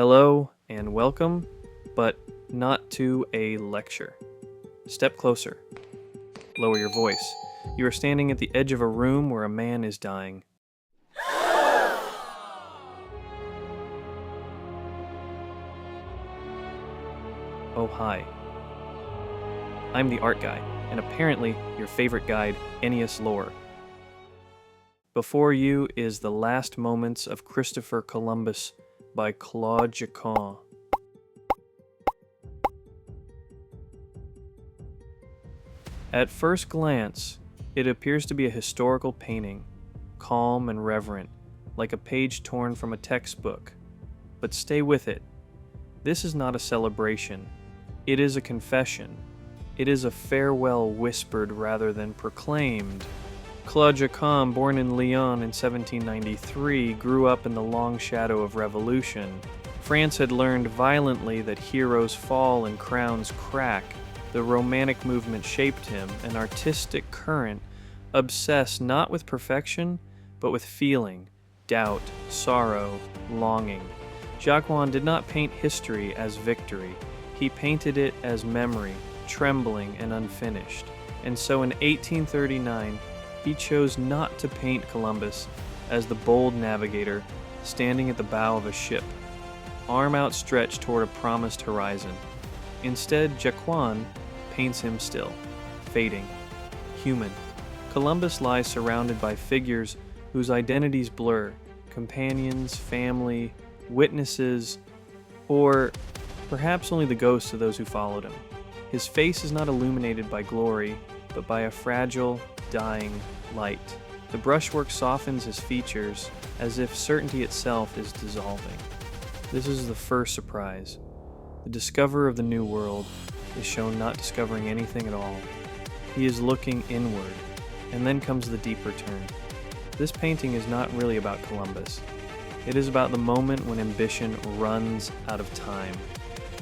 Hello and welcome, but not to a lecture. Step closer. Lower your voice. You are standing at the edge of a room where a man is dying. Oh, hi. I'm the art guy, and apparently your favorite guide, Ennius Lore. Before you is The Last Moments of Christopher Columbus by Claude Jacquin. At first glance, it appears to be a historical painting, calm and reverent, like a page torn from a textbook. But stay with it. This is not a celebration. It is a confession. It is a farewell whispered rather than proclaimed. Claude Jacquin, born in Lyon in 1793, grew up in the long shadow of revolution. France had learned violently that heroes fall and crowns crack. The Romantic movement shaped him, an artistic current, obsessed not with perfection, but with feeling, doubt, sorrow, longing. Jacquin did not paint history as victory. He painted it as memory, trembling and unfinished. And so in 1839, he chose not to paint Columbus as the bold navigator standing at the bow of a ship, arm outstretched toward a promised horizon. Instead, Jacquin paints him still, fading, human. Columbus lies surrounded by figures whose identities blur, companions, family, witnesses, or perhaps only the ghosts of those who followed him. His face is not illuminated by glory, but by a fragile, dying light. The brushwork softens his features as if certainty itself is dissolving. This is the first surprise. The discoverer of the New World is shown not discovering anything at all. He is looking inward, and then comes the deeper turn. This painting is not really about Columbus. It is about the moment when ambition runs out of time.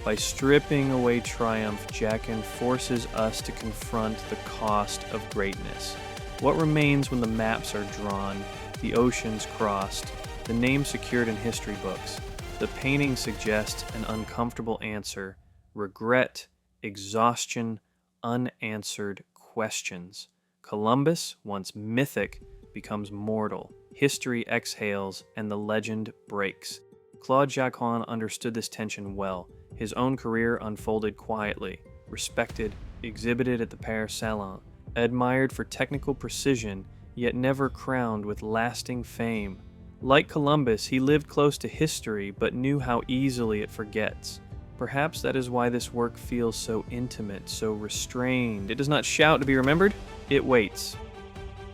By stripping away triumph, Jacquin forces us to confront the cost of greatness. What remains when the maps are drawn, the oceans crossed, the names secured in history books? The painting suggests an uncomfortable answer: regret, exhaustion, unanswered questions. Columbus, once mythic, becomes mortal. History exhales and the legend breaks. Claude Jacquin understood this tension well. His own career unfolded quietly, respected, exhibited at the Paris Salon, admired for technical precision, yet never crowned with lasting fame. Like Columbus, he lived close to history, but knew how easily it forgets. Perhaps that is why this work feels so intimate, so restrained. It does not shout to be remembered, it waits.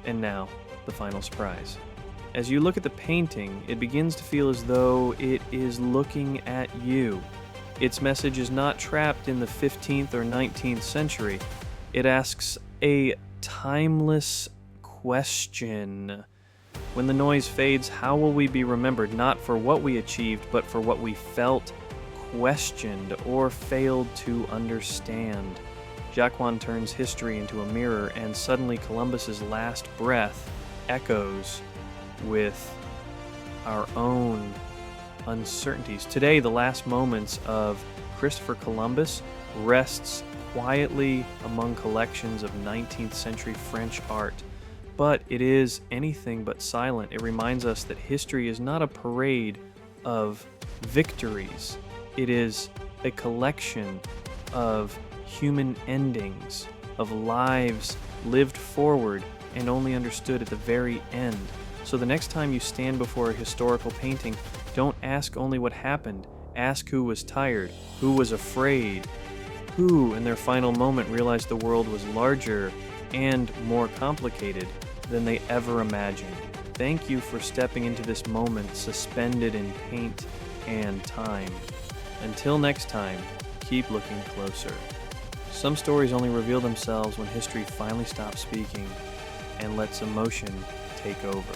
And now, the final surprise. As you look at the painting, it begins to feel as though it is looking at you. Its message is not trapped in the 15th or 19th century. It asks a timeless question. When the noise fades, how will we be remembered? Not for what we achieved, but for what we felt, questioned, or failed to understand. Jacquin turns history into a mirror, and suddenly Columbus's last breath echoes with our own uncertainties. Today, the last moments of Christopher Columbus rests quietly among collections of 19th century French art, but it is anything but silent. It reminds us that history is not a parade of victories. It is a collection of human endings, of lives lived forward and only understood at the very end. So the next time you stand before a historical painting, don't ask only what happened. Ask who was tired, who was afraid, who, in their final moment, realized the world was larger and more complicated than they ever imagined. Thank you for stepping into this moment suspended in paint and time. Until next time, keep looking closer. Some stories only reveal themselves when history finally stops speaking and lets emotion take over.